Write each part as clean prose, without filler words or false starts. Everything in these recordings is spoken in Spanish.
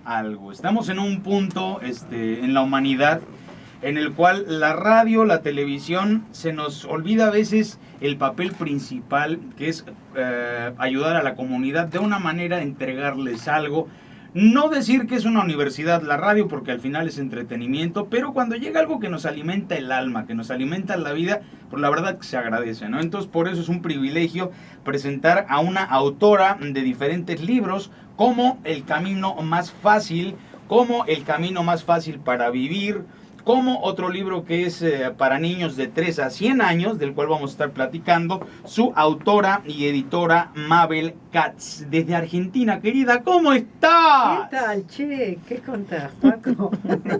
algo. Estamos en un punto en la humanidad en el cual la radio, la televisión, se nos olvida a veces el papel principal, que es ayudar a la comunidad de una manera, entregarles algo. No decir que es una universidad la radio, porque al final es entretenimiento, pero cuando llega algo que nos alimenta el alma, que nos alimenta la vida, pues la verdad que se agradece, ¿no? Entonces por eso es un privilegio presentar a una autora de diferentes libros, como El camino más fácil, como El camino más fácil para vivir, como otro libro que es para niños de 3 a 100 años, del cual vamos a estar platicando, su autora y editora Mabel Katz, desde Argentina. Querida, ¿cómo estás? ¿Qué tal, che? ¿Qué contás, Paco?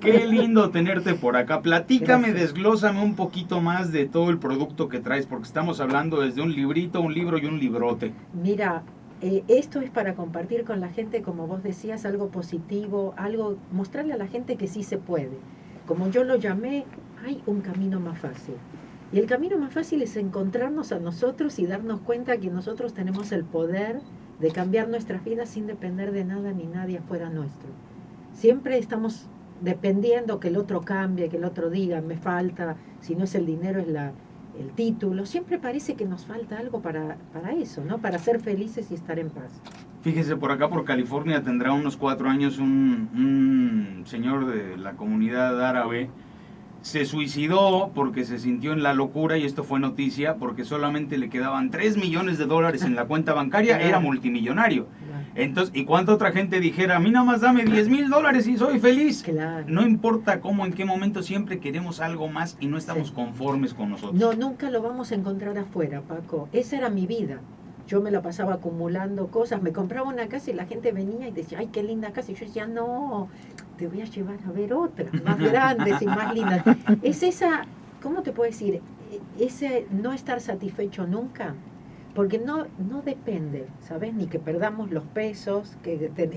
Qué lindo tenerte por acá. Platícame, Gracias. desglósame un poquito más de todo el producto que traes, porque estamos hablando desde un librito, un libro y un librote. Mira, esto es para compartir con la gente, como vos decías, algo positivo, algo, mostrarle a la gente que sí se puede. Como yo lo llamé, hay un camino más fácil. Y el camino más fácil es encontrarnos a nosotros y darnos cuenta que nosotros tenemos el poder de cambiar nuestras vidas sin depender de nada ni nadie afuera nuestro. Siempre estamos dependiendo que el otro cambie, que el otro diga, me falta, si no es el dinero es el título. Siempre parece que nos falta algo para eso, ¿no? Para ser felices y estar en paz. Fíjese, por acá por California tendrá unos 4 años un señor de la comunidad árabe. Se suicidó porque se sintió en la locura, y esto fue noticia porque solamente le quedaban $3 millones en la cuenta bancaria. Era multimillonario. Entonces, ¿y cuánta otra gente dijera, a mí nada más dame $10,000 y soy feliz? Claro. No importa cómo, en qué momento, siempre queremos algo más y no estamos conformes con nosotros. No, nunca lo vamos a encontrar afuera, Paco. Esa era mi vida. Yo me la pasaba acumulando cosas. Me compraba una casa y la gente venía y decía, ay, qué linda casa. Y yo decía, no, te voy a llevar a ver otras, más grandes y más lindas. Es esa, ¿cómo te puedo decir? Ese no estar satisfecho nunca. Porque no depende, ¿sabes? Ni que perdamos los pesos,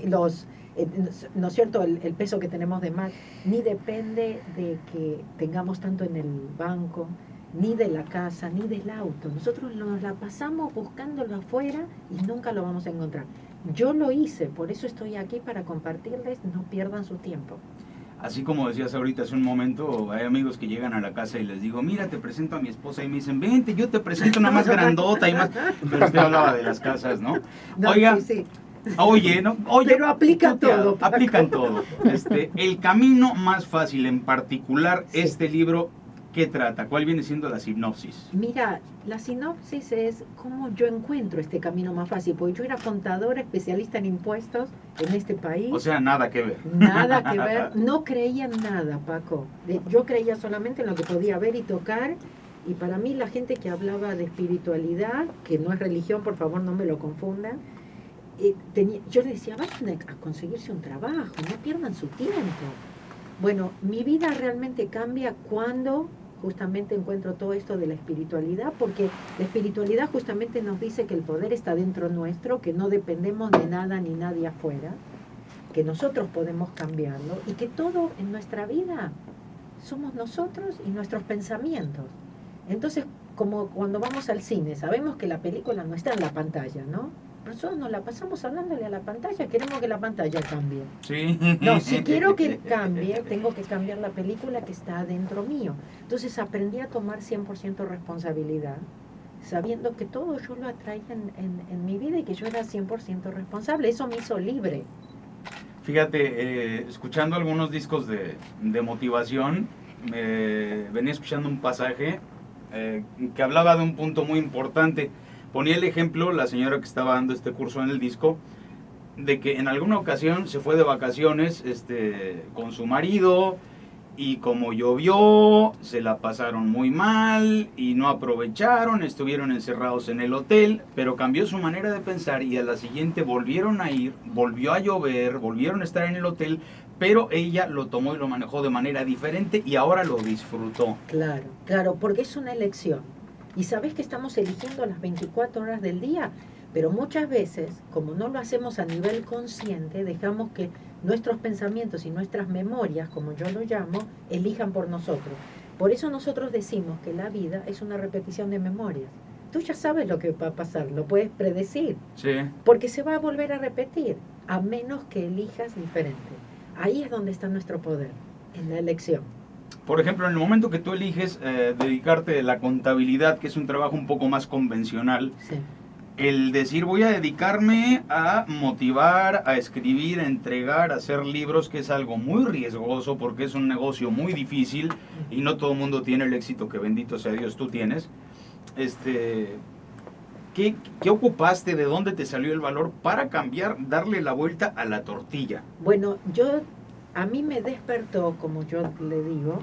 ¿no es cierto? El peso que tenemos de más, ni depende de que tengamos tanto en el banco, ni de la casa, ni del auto. Nosotros nos la pasamos buscándolo afuera y nunca lo vamos a encontrar. Yo lo hice, por eso estoy aquí para compartirles, no pierdan su tiempo. Así como decías ahorita hace un momento, hay amigos que llegan a la casa y les digo, mira, te presento a mi esposa, y me dicen, vente, yo te presento una más grandota y más... Pero usted hablaba de las casas, ¿no? No, Oiga, sí. oye, Pero aplica todo, Paco. Aplican todo. El camino más fácil, en particular, Sí. este libro, ¿qué trata? ¿Cuál viene siendo la sinopsis? Mira, la sinopsis es cómo yo encuentro este camino más fácil, porque yo era contadora especialista en impuestos en este país. O sea, nada que ver. Nada que ver, no creía en nada, Paco. Yo creía solamente en lo que podía ver y tocar, y para mí la gente que hablaba de espiritualidad, que no es religión, por favor no me lo confundan, yo le decía, vayan a conseguirse un trabajo, no pierdan su tiempo. Bueno, mi vida realmente cambia cuando justamente encuentro todo esto de la espiritualidad, porque la espiritualidad justamente nos dice que el poder está dentro nuestro, que no dependemos de nada ni nadie afuera, que nosotros podemos cambiarlo y que todo en nuestra vida somos nosotros y nuestros pensamientos. Entonces, como cuando vamos al cine, sabemos que la película no está en la pantalla, ¿no? Nosotros nos la pasamos hablándole a la pantalla, queremos que la pantalla cambie. Sí. No, si quiero que cambie, tengo que cambiar la película que está adentro mío. Entonces aprendí a tomar 100% responsabilidad, sabiendo que todo yo lo atraía en mi vida y que yo era 100% responsable. Eso me hizo libre. Fíjate, escuchando algunos discos de motivación, venía escuchando un pasaje que hablaba de un punto muy importante. Ponía el ejemplo, la señora que estaba dando este curso en el disco, de que en alguna ocasión se fue de vacaciones con su marido, y como llovió, se la pasaron muy mal y no aprovecharon, estuvieron encerrados en el hotel, pero cambió su manera de pensar y a la siguiente volvieron a ir, volvió a llover, volvieron a estar en el hotel, pero ella lo tomó y lo manejó de manera diferente y ahora lo disfrutó. Claro, claro, porque es una elección. Y sabes que estamos eligiendo las 24 horas del día, pero muchas veces, como no lo hacemos a nivel consciente, dejamos que nuestros pensamientos y nuestras memorias, como yo lo llamo, elijan por nosotros. Por eso nosotros decimos que la vida es una repetición de memorias. Tú ya sabes lo que va a pasar, lo puedes predecir, Sí. porque se va a volver a repetir. a menos que elijas diferente. Ahí es donde está nuestro poder, en la elección. Por ejemplo, en el momento que tú eliges dedicarte a la contabilidad, que es un trabajo un poco más convencional, Sí. el decir voy a dedicarme a motivar, a escribir, a entregar, a hacer libros, que es algo muy riesgoso porque es un negocio muy difícil y no todo el mundo tiene el éxito que, bendito sea Dios, tú tienes. ¿Qué ocupaste? ¿De dónde te salió el valor para cambiar, darle la vuelta a la tortilla? Bueno, a mí me despertó, como yo le digo,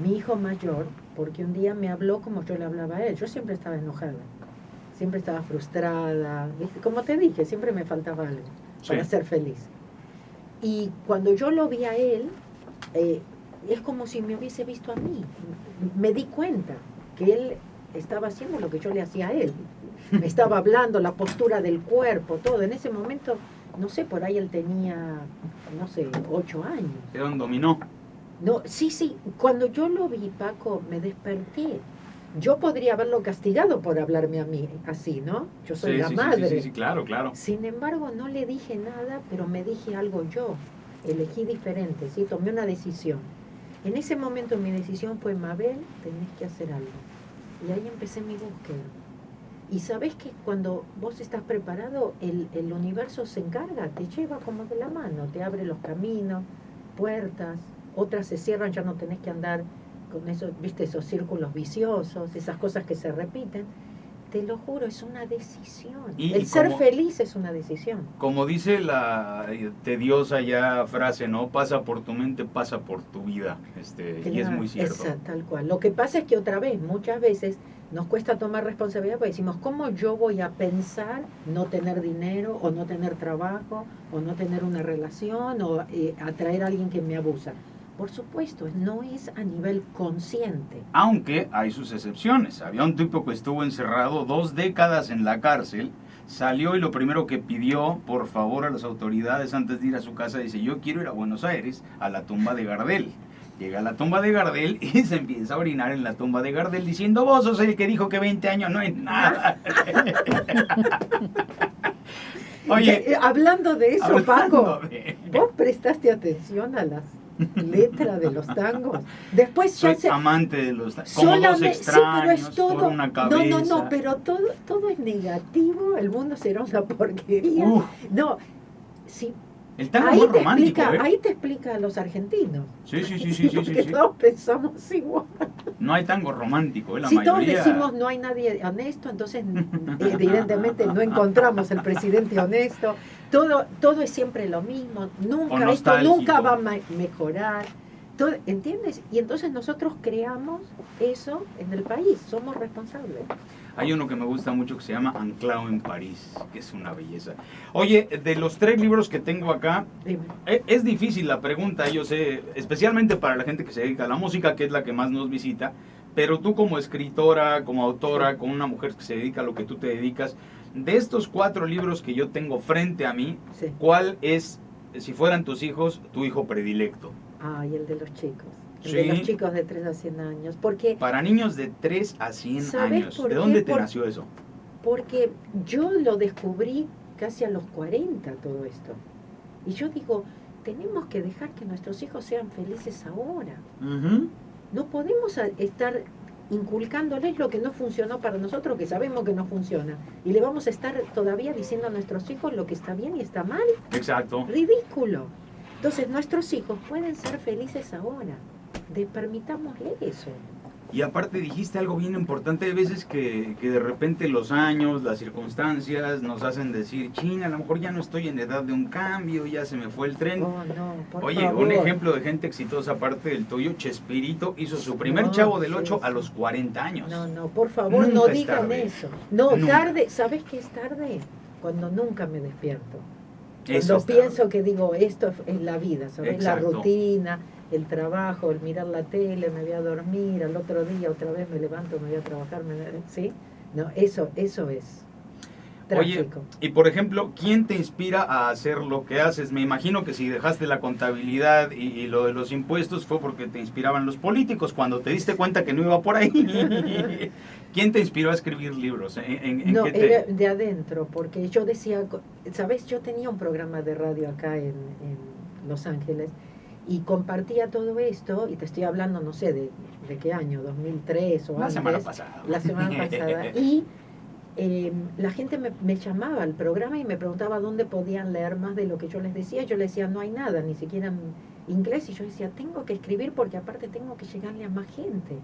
mi hijo mayor, porque un día me habló como yo le hablaba a él. Yo siempre estaba enojada, siempre estaba frustrada, ¿viste? Como te dije, siempre me faltaba algo para ser feliz. Y cuando yo lo vi a él, es como si me hubiese visto a mí. Me di cuenta que él estaba haciendo lo que yo le hacía a él. Me estaba hablando, la postura del cuerpo, todo. En ese momento, no sé, por ahí él tenía, no sé, 8 años. Era un dominó. No, sí, cuando yo lo vi, Paco, me desperté. Yo podría haberlo castigado por hablarme a mí así, ¿no? Yo soy la madre. Sí, claro. Sin embargo, no le dije nada, pero me dije algo yo. Elegí diferente, ¿sí? Tomé una decisión. En ese momento mi decisión fue, Mabel, tenés que hacer algo. Y ahí empecé mi búsqueda. Y sabes que cuando vos estás preparado, el universo se encarga, te lleva como de la mano, te abre los caminos, puertas, otras se cierran, ya no tenés que andar con eso, viste, esos círculos viciosos, esas cosas que se repiten. Te lo juro, es una decisión. El ser feliz es una decisión. Como dice la tediosa ya frase, ¿no? Pasa por tu mente, pasa por tu vida. Claro, y es muy cierto. Exacto, tal cual. Lo que pasa es que otra vez, muchas veces nos cuesta tomar responsabilidad porque decimos, ¿cómo yo voy a pensar no tener dinero o no tener trabajo o no tener una relación o atraer a alguien que me abusa? Por supuesto, no es a nivel consciente. Aunque hay sus excepciones. Había un tipo que estuvo encerrado 2 décadas en la cárcel, salió y lo primero que pidió, por favor, a las autoridades antes de ir a su casa, dice, yo quiero ir a Buenos Aires, a la tumba de Gardel. Llega a la tumba de Gardel y se empieza a orinar en la tumba de Gardel diciendo, vos sos el que dijo que 20 años no es nada. Oye, hablando de eso, Paco, ¿vos prestaste atención a las letras de los tangos? Después ya soy amante de los tangos, como Dos extraños, sí, pero es todo, por una cabeza. No, pero todo es negativo, el mundo será una porquería. No, sí. El tango es muy romántico, ahí te explica a los argentinos. Sí. Porque todos pensamos igual. No hay tango romántico, la si mayoría. Todos decimos no hay nadie honesto, entonces evidentemente no encontramos el presidente honesto. Todo es siempre lo mismo. Esto nunca va a mejorar. ¿Entiendes? Y entonces nosotros creamos eso en el país. Somos responsables. Hay uno que me gusta mucho que se llama Anclao en París, que es una belleza. Oye, de los 3 libros que tengo acá, es difícil la pregunta, yo sé, especialmente para la gente que se dedica a la música, que es la que más nos visita, pero tú como escritora, como autora, como una mujer que se dedica a lo que tú te dedicas, de estos 4 libros que yo tengo frente a mí, ¿cuál es, si fueran tus hijos, tu hijo predilecto? Ay, el de los chicos. De los chicos de 3 a 100 años. Porque, para niños de 3 a 100 años. ¿De dónde te nació eso? Porque yo lo descubrí casi a los 40 todo esto. Y yo digo, tenemos que dejar que nuestros hijos sean felices ahora. No podemos estar inculcándoles lo que no funcionó para nosotros, que sabemos que no funciona. Y le vamos a estar todavía diciendo a nuestros hijos lo que está bien y está mal. Exacto. Ridículo. Entonces nuestros hijos pueden ser felices ahora. Permitámosle eso. Y aparte dijiste algo bien importante, hay veces que de repente los años, las circunstancias nos hacen decir, China, a lo mejor ya no estoy en edad de un cambio, ya se me fue el tren. Oye, favor. Un ejemplo de gente exitosa aparte del tuyo, Chespirito hizo su primer Chavo del 8 a los 40 años. No, por favor, nunca no digan eso. No, nunca. Tarde, ¿sabes qué es tarde? Cuando nunca me despierto. Cuando pienso que digo, esto es la vida, ¿sabes? Exacto. La rutina, el trabajo, el mirar la tele, me voy a dormir, al otro día otra vez me levanto, me voy a trabajar, ¿sí? No, eso es. trágico. Oye, y por ejemplo, ¿quién te inspira a hacer lo que haces? Me imagino que si dejaste la contabilidad y lo de los impuestos fue porque te inspiraban los políticos, cuando te diste cuenta que no iba por ahí. ¿Quién te inspiró a escribir libros? ¿En No, qué te...? era de adentro, porque yo decía, ¿sabes? Yo tenía un programa de radio acá en Los Ángeles y compartía todo esto, y te estoy hablando, no sé, de qué año, 2003 o La antes. semana pasada. La semana pasada. Y la gente me llamaba al programa y me preguntaba dónde podían leer más de lo que yo les decía. Yo les decía, no hay nada, ni siquiera en inglés. Y yo decía, tengo que escribir porque aparte tengo que llegarle a más gente.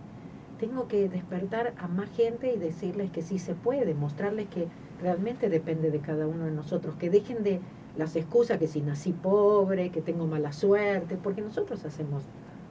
Tengo que despertar a más gente y decirles que sí se puede, mostrarles que realmente depende de cada uno de nosotros, que dejen de las excusas que si nací pobre, que tengo mala suerte, porque nosotros hacemos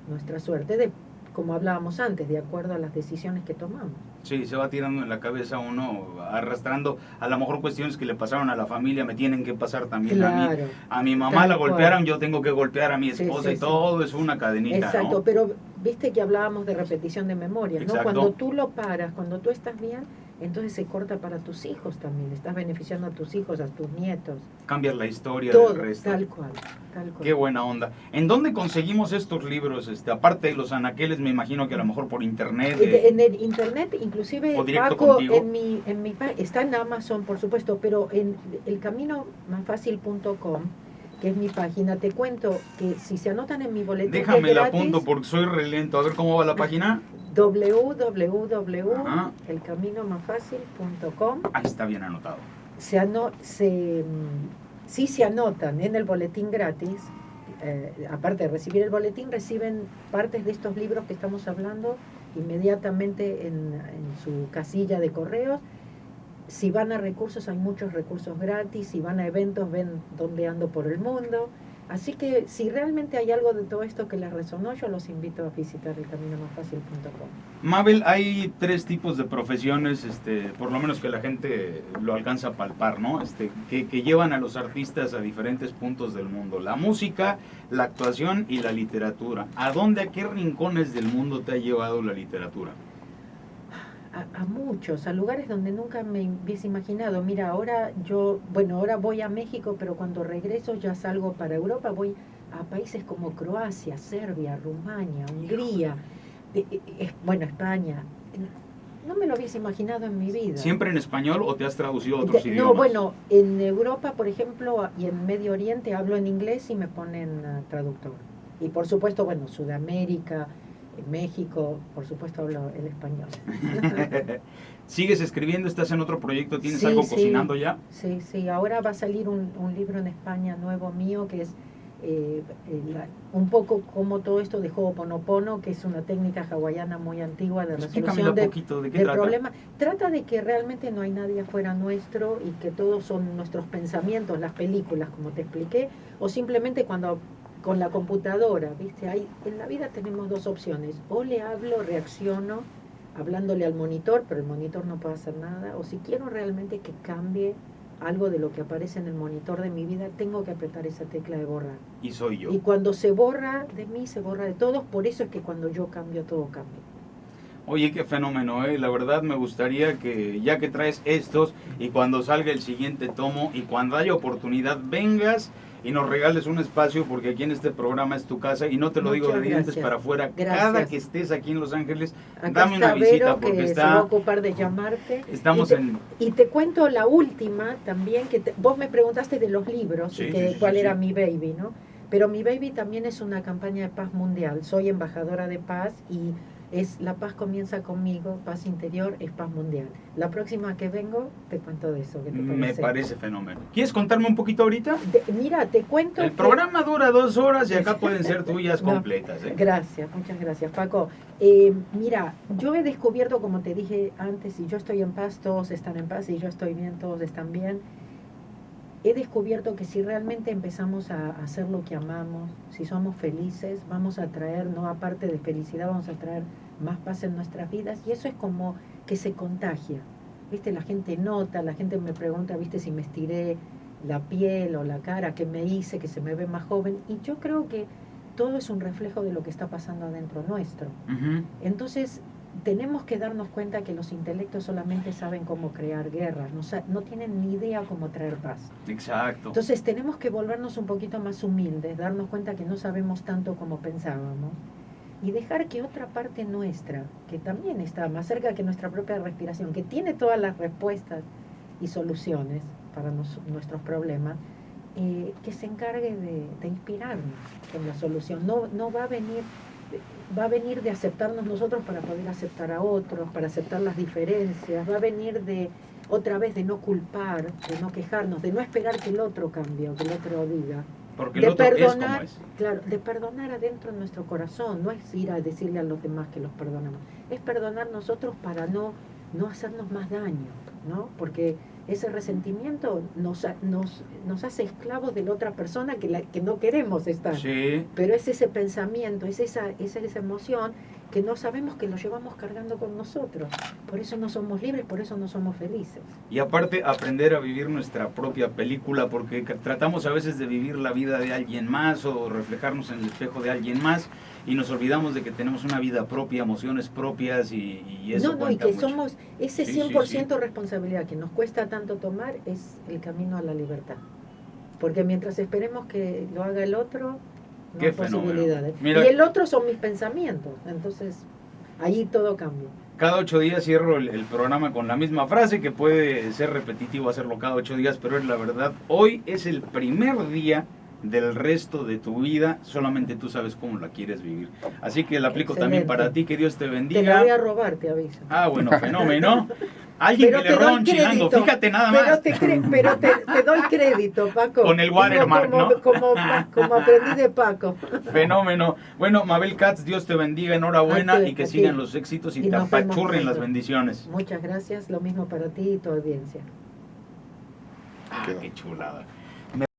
nuestra suerte, como hablábamos antes, de acuerdo a las decisiones que tomamos. Sí, se va tirando en la cabeza uno, arrastrando a lo mejor cuestiones que le pasaron a la familia, me tienen que pasar también a mí. A mi mamá la golpearon, yo tengo que golpear a mi esposa, y todo es una cadenita, exacto, ¿no? pero viste que hablábamos de repetición de memoria, ¿no? Exacto. Cuando tú lo paras, cuando tú estás bien, entonces se corta para tus hijos también, estás beneficiando a tus hijos, a tus nietos. Cambias la historia todo, del resto. Tal cual. Qué buena onda. ¿En dónde conseguimos estos libros? Aparte de los anaqueles, me imagino que a lo mejor por internet. En el internet, inclusive, o directo Paco, contigo. en mi está en Amazon, por supuesto, pero en elcaminomasfacil.com, que es mi página, te cuento que si se anotan en mi boletín, déjame la apunto porque soy relento. A ver cómo va la página. www.elcaminomasfacil.com. Ahí está bien anotado. Si se anotan en el boletín gratis, aparte de recibir el boletín, reciben partes de estos libros que estamos hablando inmediatamente en su casilla de correos. Si van a recursos, hay muchos recursos gratis. Si van a eventos, ven dónde ando por el mundo. Así que si realmente hay algo de todo esto que les resonó, yo los invito a visitar elcaminomasfacil.com. Mabel, hay 3 tipos de profesiones, por lo menos que la gente lo alcanza a palpar, ¿no? Que llevan a los artistas a diferentes puntos del mundo. La música, la actuación y la literatura. ¿A qué rincones del mundo te ha llevado la literatura? A muchos, a lugares donde nunca me hubiese imaginado. Mira, ahora voy a México, pero cuando regreso ya salgo para Europa, voy a países como Croacia, Serbia, Rumania, Hungría, España. No me lo hubiese imaginado en mi vida. ¿Siempre en español o te has traducido a otros idiomas? No, bueno, en Europa, por ejemplo, y en Medio Oriente hablo en inglés y me ponen traductor. Y por supuesto, Sudamérica, en México, por supuesto hablo el español. ¿Sigues escribiendo? ¿Estás en otro proyecto? ¿Tienes algo cocinando ya? Sí, ahora va a salir un libro en España nuevo mío que es un poco como todo esto de Ho'oponopono, que es una técnica hawaiana muy antigua de resolución ¿De qué trata? Problema. Trata de que realmente no hay nadie afuera nuestro y que todos son nuestros pensamientos, las películas, como te expliqué, o simplemente cuando con la computadora, ¿viste? En la vida tenemos 2 opciones, o le hablo, reacciono, hablándole al monitor, pero el monitor no puede hacer nada, o si quiero realmente que cambie algo de lo que aparece en el monitor de mi vida, tengo que apretar esa tecla de borrar. Y soy yo. Y cuando se borra de mí, se borra de todos, por eso es que cuando yo cambio, todo cambia. Oye, qué fenómeno, ¿eh? La verdad me gustaría que, ya que traes estos, y cuando salga el siguiente tomo, y cuando haya oportunidad, vengas y nos regales un espacio, porque aquí en este programa es tu casa, y no te lo digo de dientes para afuera. Gracias. Cada que estés aquí en Los Ángeles, acá dame una visita, porque que se va a ocupar de llamarte. Estamos y te cuento la última también, vos me preguntaste de los libros, sí, cuál era mi baby, ¿no? Pero mi baby también es una campaña de paz mundial. Soy embajadora de paz y La paz comienza conmigo, paz interior es paz mundial. La próxima que vengo te cuento de eso. ¿Qué te parece? Me parece fenómeno. ¿Quieres contarme un poquito ahorita? Mira, te cuento. El programa dura 2 horas y acá pueden ser tuyas completas. Gracias, muchas gracias, Paco. Mira, yo he descubierto, como te dije antes, si yo estoy en paz, todos están en paz, si yo estoy bien, todos están bien. He descubierto que si realmente empezamos a hacer lo que amamos, si somos felices, vamos a traer, no aparte de felicidad, vamos a traer más paz en nuestras vidas, y eso es como que se contagia. ¿Viste? La gente nota, la gente me pregunta, ¿viste? Si me estiré la piel o la cara, qué me hice, que se me ve más joven, y yo creo que todo es un reflejo de lo que está pasando adentro nuestro. Uh-huh. Entonces, tenemos que darnos cuenta que los intelectos solamente saben cómo crear guerras, no tienen ni idea cómo traer paz. Exacto. Entonces tenemos que volvernos un poquito más humildes, darnos cuenta que no sabemos tanto como pensábamos y dejar que otra parte nuestra, que también está más cerca que nuestra propia respiración, que tiene todas las respuestas y soluciones para nuestros problemas, que se encargue de inspirarnos con la solución. No va a venir de aceptarnos nosotros para poder aceptar a otros, para aceptar las diferencias, va a venir otra vez de no culpar, de no quejarnos, de no esperar que el otro cambie o que el otro diga. Porque el otro es como es. Claro, de perdonar adentro en nuestro corazón, no es ir a decirle a los demás que los perdonamos, es perdonar nosotros para no hacernos más daño, ¿no? Porque ese resentimiento nos hace esclavos de la otra persona que no queremos estar. Sí. Pero es ese pensamiento, es esa emoción que no sabemos que lo llevamos cargando con nosotros. Por eso no somos libres, por eso no somos felices. Y aparte aprender a vivir nuestra propia película, porque tratamos a veces de vivir la vida de alguien más o reflejarnos en el espejo de alguien más y nos olvidamos de que tenemos una vida propia, emociones propias y eso y que mucho. somos ese 100% responsabilidad que nos cuesta tanto tomar es el camino a la libertad. Porque mientras esperemos que lo haga el otro, no hay posibilidades. Mira, y el otro son mis pensamientos, entonces ahí todo cambia. Cada 8 días cierro el programa con la misma frase, que puede ser repetitivo hacerlo cada 8 días, pero es la verdad. Hoy es el primer día del resto de tu vida, solamente tú sabes cómo la quieres vivir. Así que la aplico también para ti, que Dios te bendiga. Te la voy a robar, te aviso. Ah, bueno, fenómeno. Alguien pero que le roba un chilango, fíjate nada más. Pero te doy crédito, Paco. Con el watermark, ¿no? Como aprendí de Paco. Fenómeno. Bueno, Mabel Katz, Dios te bendiga, enhorabuena y que sigan los éxitos y te apachurren las bendiciones. Muchas gracias, lo mismo para ti y tu audiencia. Ah, qué chulada.